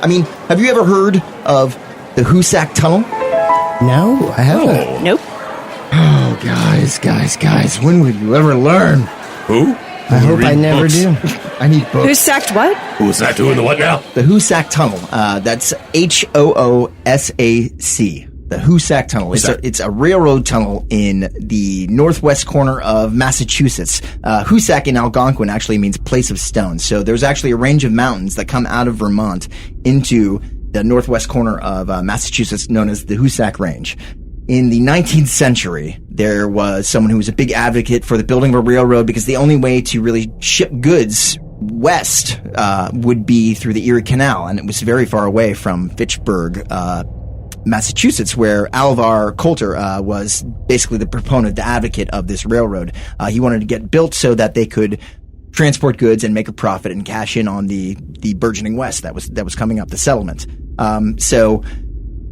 I mean, have you ever heard of the Hoosac Tunnel? No, I haven't. Nope. Oh, guys, when will you ever learn? Who? I hope I never do. I need books. Who sacked what? Who's that doing the what now? The Hoosac Tunnel. That's Hoosac. The Hoosac Tunnel. It's a railroad tunnel in the northwest corner of Massachusetts. Hoosac in Algonquin actually means place of stone. So there's actually a range of mountains that come out of Vermont into the northwest corner of Massachusetts known as the Hoosac Range. In the 19th century, there was someone who was a big advocate for the building of a railroad because the only way to really ship goods west would be through the Erie Canal, and it was very far away from Fitchburg, Massachusetts, where Alvar Coulter was basically the proponent, the advocate of this railroad. He wanted to get built so that they could transport goods and make a profit and cash in on the burgeoning West that was coming up, the settlement.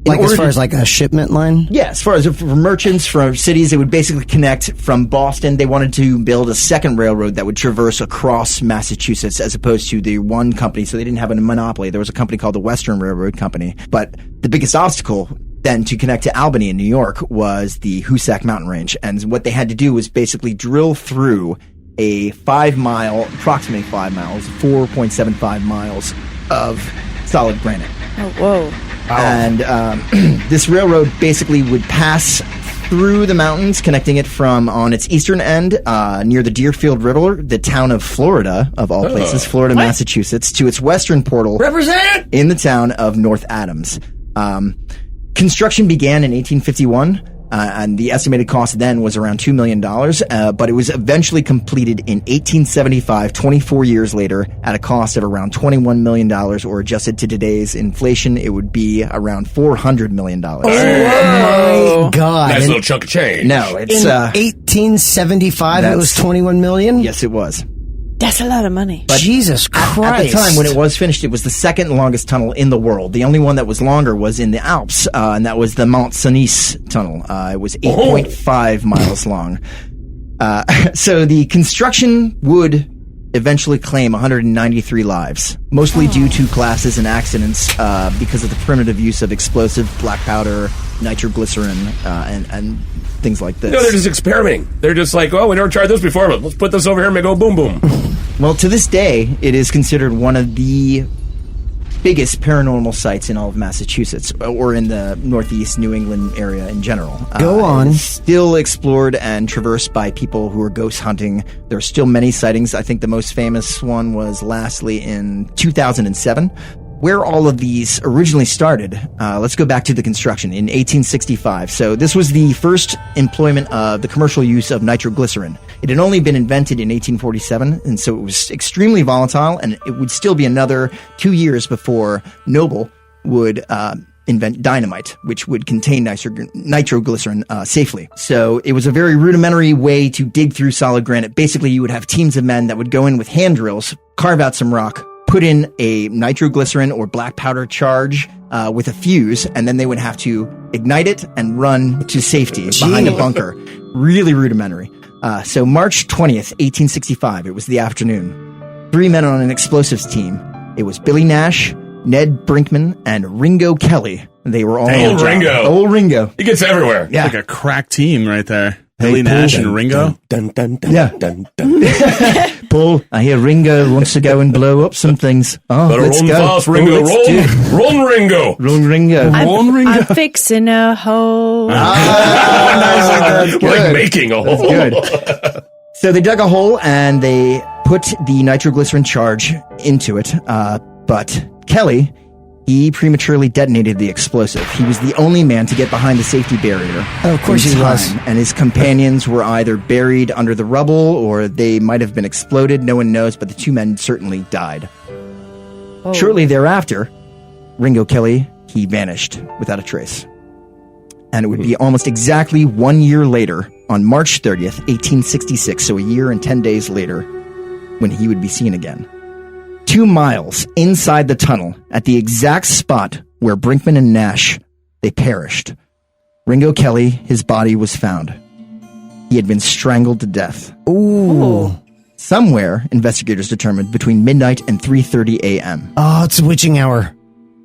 Like as far as like a shipment line? Yeah, as far as for merchants, for cities, it would basically connect from Boston. They wanted to build a second railroad that would traverse across Massachusetts as opposed to the one company, so they didn't have a monopoly. There was a company called the Western Railroad Company. But the biggest obstacle then to connect to Albany in New York was the Hoosac Mountain Range. And what they had to do was basically drill through a approximately 5 miles, 4.75 miles of solid granite. Oh, whoa. Wow. And this railroad basically would pass through the mountains, connecting it from on its eastern end near the Deerfield River, the town of Florida, of all places, Florida, Massachusetts, to its western portal in the town of North Adams. Construction began in 1851. And the estimated cost then was around $2 million, but it was eventually completed in 1875, 24 years later, at a cost of around $21 million, or adjusted to today's inflation, it would be around $400 million. Oh, my God. Nice little chunk of change. No, it's... In 1875, it was $21 million? Yes, it was. That's a lot of money. But Jesus Christ. At the time when it was finished, it was the second longest tunnel in the world. The only one that was longer was in the Alps, and that was the Mont Cenis tunnel. It was 8.5 miles long. So the construction would eventually claim 193 lives, mostly due to collapses and accidents because of the primitive use of explosive black powder, nitroglycerin, and things like this. No, they're just experimenting. They're just like, oh, we never tried this before, but let's put this over here and make go boom boom. Well, to this day, it is considered one of the biggest paranormal sites in all of Massachusetts, or in the northeast New England area in general. Go on. It's still explored and traversed by people who are ghost hunting. There are still many sightings. I think the most famous one was lastly in 2007. Where all of these originally started, let's go back to the construction in 1865. So this was the first employment of the commercial use of nitroglycerin. It had only been invented in 1847, and so it was extremely volatile, and it would still be another 2 years before Noble would invent dynamite, which would contain nitroglycerin safely. So it was a very rudimentary way to dig through solid granite. Basically, you would have teams of men that would go in with hand drills, carve out some rock, put in a nitroglycerin or black powder charge with a fuse, and then they would have to ignite it and run to safety behind a bunker. Really rudimentary. So March 20th, 1865, it was the afternoon. 3 men on an explosives team. It was Billy Nash, Ned Brinkman, and Ringo Kelly. They were all Old Ringo. Old Ringo. He gets everywhere. Yeah. Like a crack team right there. Billy Nash and Ringo. Dun, dun, dun, Yeah. dun, dun, dun. Paul, I hear Ringo wants to go and blow up some things. Oh, Better let's run go. fast, Ringo. Oh, let's do it. Run, Ringo. Run, Ringo. I'm fixing a hole. That's good. Like making a hole. That's good. So they dug a hole and they put the nitroglycerin charge into it. But Kelly, he prematurely detonated the explosive. He was the only man to get behind the safety barrier. Of course he was. And his companions were either buried under the rubble or they might have been exploded. No one knows, but the 2 men certainly died. Oh. Shortly thereafter, Ringo Kelly, he vanished without a trace. And it would be almost exactly 1 year later, on March 30th, 1866, so a year and 10 days later, when he would be seen again. 2 miles inside the tunnel, at the exact spot where Brinkman and Nash, they perished. Ringo Kelly, his body was found. He had been strangled to death. Ooh. Somewhere, investigators determined, between midnight and 3:30 a.m. Oh, it's a witching hour.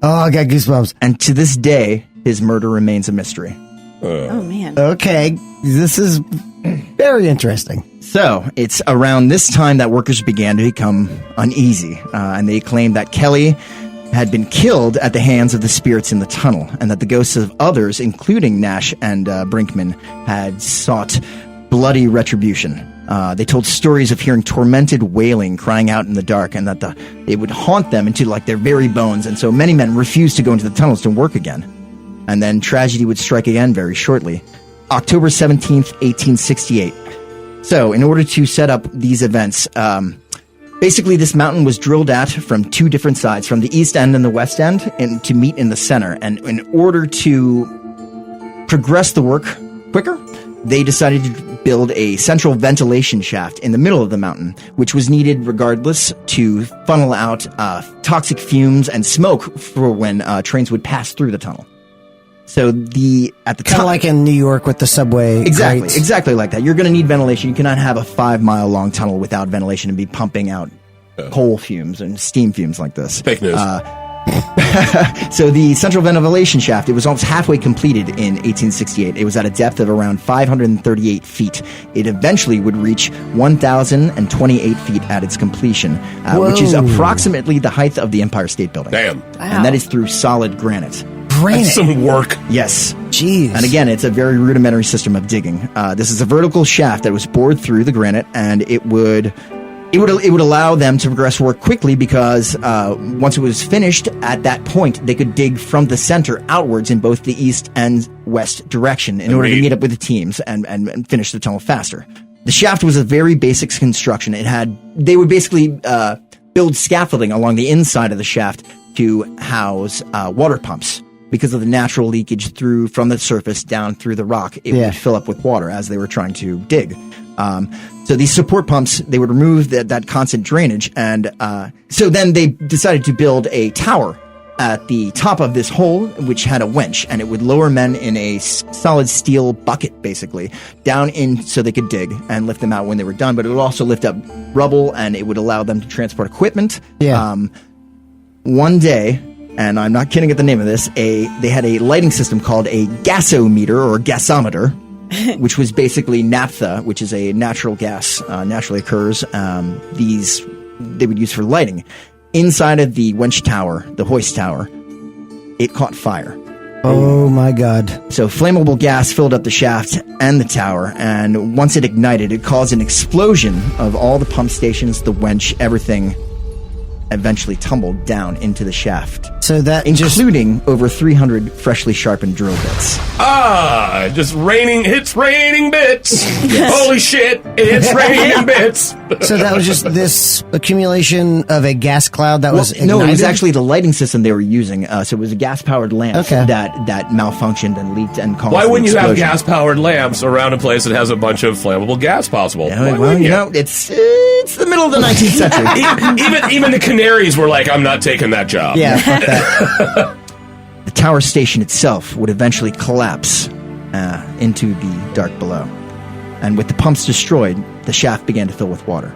Oh, I got goosebumps. And to this day, his murder remains a mystery. Oh, man. Okay, this is very interesting. So it's around this time that workers began to become uneasy, and they claimed that Kelly had been killed at the hands of the spirits in the tunnel, and that the ghosts of others, including Nash and Brinkman, had sought bloody retribution. They told stories of hearing tormented wailing, crying out in the dark, and that it would haunt them into like their very bones. And so many men refused to go into the tunnels to work again. And then tragedy would strike again very shortly. October 17th, 1868. So in order to set up these events, basically this mountain was drilled at from two different sides, from the east end and the west end, and to meet in the center. And in order to progress the work quicker, they decided to build a central ventilation shaft in the middle of the mountain, which was needed regardless to funnel out toxic fumes and smoke for when trains would pass through the tunnel. So at the Kind top, of like in New York with the subway. grates. exactly like that. You're going to need ventilation. You cannot have a 5-mile long tunnel without ventilation and be pumping out coal fumes and steam fumes like this. Fake news. So the central ventilation shaft, it was almost halfway completed in 1868. It was at a depth of around 538 feet. It eventually would reach 1,028 feet at its completion, which is approximately the height of the Empire State Building. Damn. And that is through solid granite. Granite. That's some work. Yes. Jeez. And again, it's a very rudimentary system of digging. This is a vertical shaft that was bored through the granite, and it would allow them to progress work quickly because once it was finished, at that point, they could dig from the center outwards in both the east and west direction in order to meet up with the teams and finish the tunnel faster. The shaft was a very basic construction. They would basically build scaffolding along the inside of the shaft to house water pumps. Because of the natural leakage from the surface down through the rock, it would fill up with water as they were trying to dig. So these support pumps, they would remove that constant drainage. And so then they decided to build a tower at the top of this hole, which had a winch, and it would lower men in a solid steel bucket, basically, down in so they could dig and lift them out when they were done. But it would also lift up rubble, and it would allow them to transport equipment. Yeah. One day, and I'm not kidding at the name of this, they had a lighting system called a gasometer or gasometer, which was basically naphtha, which is a natural gas, naturally occurs. These they would use for lighting. Inside of the winch tower, the hoist tower, it caught fire. Oh my God. So flammable gas filled up the shaft and the tower, and once it ignited, it caused an explosion of all the pump stations, the winch, everything eventually tumbled down into the shaft. So that including over 300 freshly sharpened drill bits. It's raining bits. Yes. Holy shit, it's raining bits. So that was just this accumulation of a gas cloud that was ignited? No, it was actually the lighting system they were using. So it was a gas-powered lamp that malfunctioned and leaked and caused Why wouldn't you have explosion. gas-powered lamps around a place that has a bunch of flammable gas possible? Yeah, well, you know, it's the middle of the 19th century. Even the Canaries were like, I'm not taking that job. Yeah, fuck that. The tower station itself would eventually collapse into the dark below. And with the pumps destroyed, the shaft began to fill with water.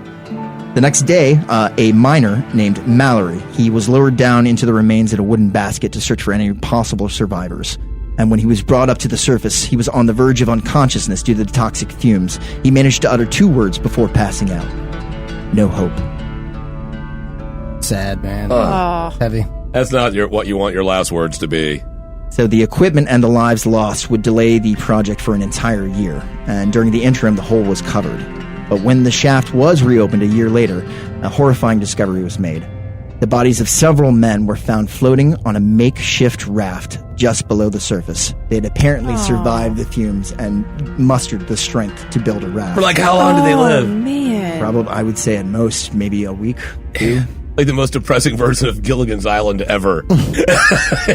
The next day, a miner named Mallory, he was lowered down into the remains in a wooden basket to search for any possible survivors. And when he was brought up to the surface, he was on the verge of unconsciousness due to the toxic fumes. He managed to utter 2 words before passing out. No hope. Sad, man. Oh. Heavy. That's not what you want your last words to be. So the equipment and the lives lost would delay the project for an entire year, and during the interim, the hole was covered. But when the shaft was reopened a year later, a horrifying discovery was made. The bodies of several men were found floating on a makeshift raft just below the surface. They had apparently survived the fumes and mustered the strength to build a raft. For like, how long did they live? Man. Probably, I would say at most, maybe a week, 2. Like the most depressing version of Gilligan's Island ever.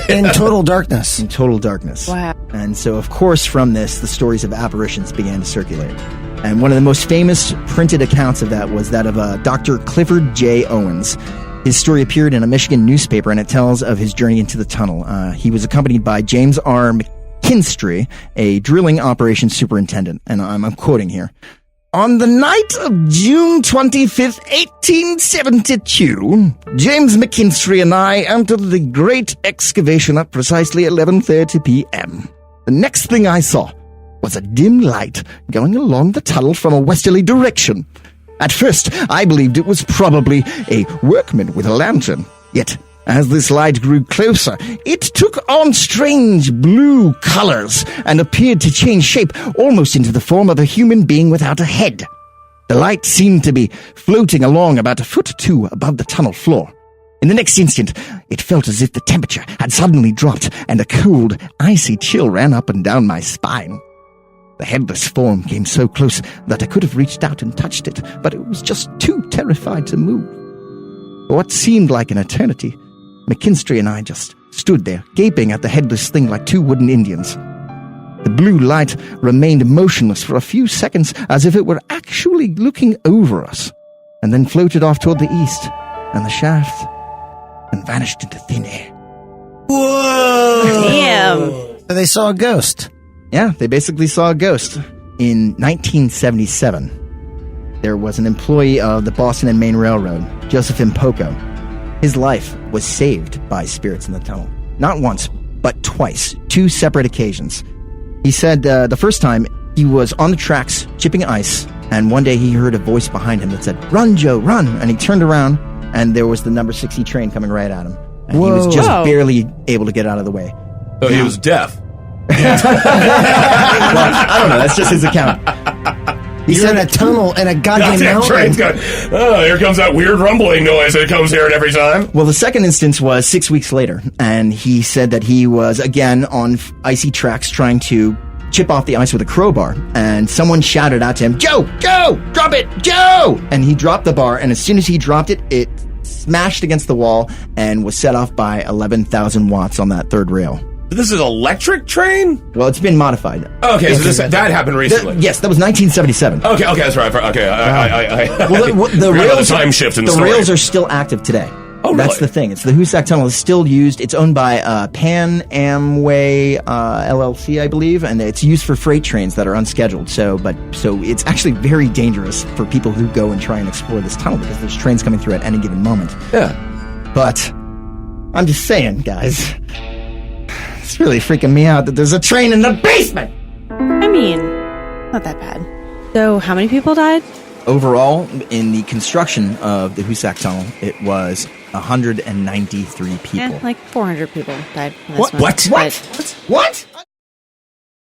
In total darkness. In total darkness. Wow. And so, of course, from this, the stories of apparitions began to circulate. And one of the most famous printed accounts of that was that of Dr. Clifford J. Owens. His story appeared in a Michigan newspaper, and it tells of his journey into the tunnel. He was accompanied by James R. McKinstry, a drilling operations superintendent. And I'm quoting here. On the night of June 25th, 1872, James McKinstry and I entered the great excavation at precisely 11:30 p.m. The next thing I saw was a dim light going along the tunnel from a westerly direction. At first, I believed it was probably a workman with a lantern. Yet, as this light grew closer, it took on strange blue colors and appeared to change shape almost into the form of a human being without a head. The light seemed to be floating along about a foot or two above the tunnel floor. In the next instant, it felt as if the temperature had suddenly dropped and a cold, icy chill ran up and down my spine. The headless form came so close that I could have reached out and touched it, but it was just too terrified to move. For what seemed like an eternity, McKinstry and I just stood there, gaping at the headless thing like two wooden Indians. The blue light remained motionless for a few seconds as if it were actually looking over us, and then floated off toward the east and the shaft and vanished into thin air. Whoa! Damn. So they saw a ghost. Yeah, they basically saw a ghost. In 1977, there was an employee of the Boston and Maine Railroad, Joseph M. Poco. His life was saved by spirits in the tunnel. Not once, but twice. 2 separate occasions. He said the first time he was on the tracks chipping ice, and one day he heard a voice behind him that said, "Run, Joe, run!" And he turned around, and there was the number 60 train coming right at him. And he was just barely able to get out of the way. So he was deaf. Well, I don't know. That's just his account. You're in a tunnel and a goddamn mountain. Train's going, oh, here comes that weird rumbling noise that comes here every time. Well, the second instance was 6 weeks later, and he said that he was again on icy tracks trying to chip off the ice with a crowbar, and someone shouted out to him, "Joe, Joe, drop it, Joe!" And he dropped the bar, and as soon as he dropped it, it smashed against the wall and was set off by 11,000 watts on that third rail. This is electric train? Well, it's been modified. Okay, so that happened recently. Yes, that was 1977. Okay, that's right. Okay, The rails, the time shift in the rails are still active today. Oh, really? That's the thing. It's the Hoosac Tunnel is still used. It's owned by Pan Amway LLC, I believe, and it's used for freight trains that are unscheduled. So it's actually very dangerous for people who go and try and explore this tunnel because there's trains coming through at any given moment. Yeah. But I'm just saying, guys, it's really freaking me out that there's a train in the basement. I mean, not that bad. So, how many people died? Overall, in the construction of the Hoosac Tunnel, it was 193 people. Like 400 people died. In this What? one. What? But What?